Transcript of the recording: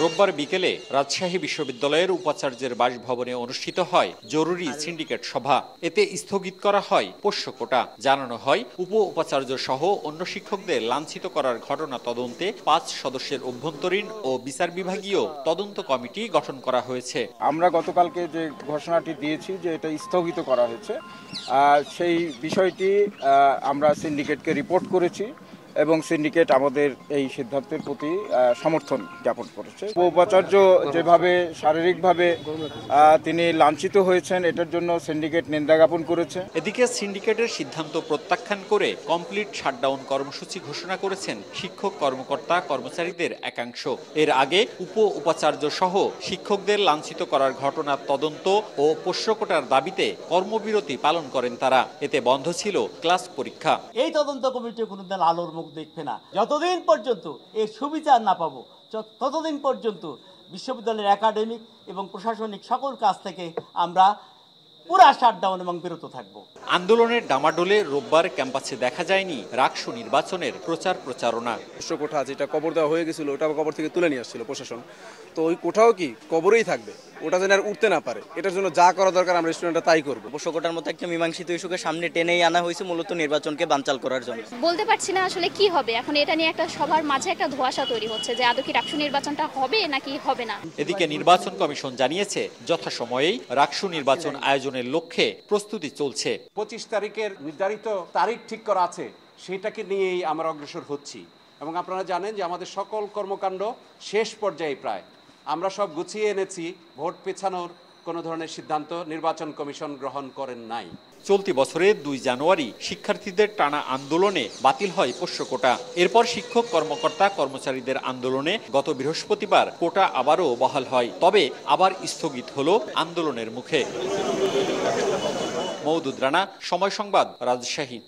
রোববার বিকেলে রাজশাহী বিশ্ববিদ্যালয়ের উপাচার্যের বাসভবনে অনুষ্ঠিত হয় জরুরি সিন্ডিকেট সভা। এতে স্থগিত করা হয় পোষ্য কোটা। জানানো হয়, উপ উপাচার্য সহ অন্য শিক্ষকদের লাঞ্ছিত করার ঘটনা তদন্তে ৫ সদস্যের অভ্যন্তরীণ ও বিচার বিভাগীয় তদন্ত কমিটি গঠন করা হয়েছে। আমরা গতকালকে যে ঘোষণাটি দিয়েছি যে এটা স্থগিত করা হয়েছে, সেই বিষয়টি আমরা সিন্ডিকেটকে রিপোর্ট করেছি এবং সিন্ডিকেট আমাদের এই সিদ্ধান্তের প্রতি সমর্থন জ্ঞাপন করেছে। উপাচার্য যেভাবে শারীরিকভাবে তিনি লাঞ্ছিত হয়েছেন, এটার জন্য সিন্ডিকেট নিন্দা জ্ঞাপন করেছে। এদিকে সিন্ডিকেটের সিদ্ধান্ত প্রত্যাখ্যান করে কমপ্লিট শাটডাউন কর্মসূচি ঘোষণা করেছেন শিক্ষক কর্মকর্তা কর্মচারীদের একাংশ। এর আগে উপ উপাচার্য সহ শিক্ষকদের লাঞ্ছিত করার ঘটনার তদন্ত ও পোষ্য কোটার দাবিতে কর্মবিরতি পালন করেন তারা। এতে বন্ধ ছিল ক্লাস পরীক্ষা। এই তদন্ত কমিটি কোনোদিন আলোর মুখ দেখবে না যতদিন পর্যন্ত এর সুবিচার না পাবো, ততদিন পর্যন্ত বিশ্ববিদ্যালয়ের একাডেমিক এবং প্রশাসনিক সকল কাজ থেকে আমরা পুরা শাটডাউন এবং বিরত থাকব। আন্দোলনের ডামাডোলে রোববার ক্যাম্পাসে দেখা যায়নি রাকসু নির্বাচনের প্রচারণা। পোষ্য কোঠা যেটা কবর দেওয়া হয়ে গেছিল, ওটা কবর থেকে তুলে নিয়ে আসছিল প্রশাসন। তো ওই কোঠাও কি কবরেই থাকবে, ওটা যেন আর উঠতে না পারে। এটার জন্য যা করা দরকার আমরা স্টুডেন্টরা তাই করবো। পোষ্য কোটার মতো একটা মীমাংসিত ইস্যুকে সামনে টেনেই আনা হয়েছে মূলত নির্বাচনকে বানচাল করার জন্য। বলতে পারছি না আসলে কি হবে। এখন এটা নিয়ে একটা সবার মাঝে একটা ধোঁয়াশা তৈরি হচ্ছে যে আদৌ কি রাকসু নির্বাচনটা হবে নাকি হবে না। এদিকে নির্বাচন কমিশন জানিয়েছে, যথাসময়েই রাকসু নির্বাচন আয়োজনের লক্ষ্যে প্রস্তুতি চলছে। 25 তারিখের নির্ধারিত তারিখ ঠিক করা আছে, সেটাকে নিয়েই আমরা অগ্রসর হচ্ছি। এবং আপনারা জানেন যে আমাদের সকল কর্মকাণ্ড শেষ পর্যায়ে প্রায় আমরা সব গুছিয়ে এনেছি। ভোট পেছানোর কোনো ধরনের সিদ্ধান্ত নির্বাচন কমিশন গ্রহণ করেন নাই। চলতি বছরের 2 জানুয়ারি শিক্ষার্থীদের টানা আন্দোলনে বাতিল হয় পোষ্য কোটা। এরপর শিক্ষক কর্মকর্তা কর্মচারীদের আন্দোলনে গত বৃহস্পতিবার কোটা আবারও বহাল হয়, তবে আবার স্থগিত হলো আন্দোলনের মুখে। মওদুদ রানা, সময় সংবাদ, রাজশাহী।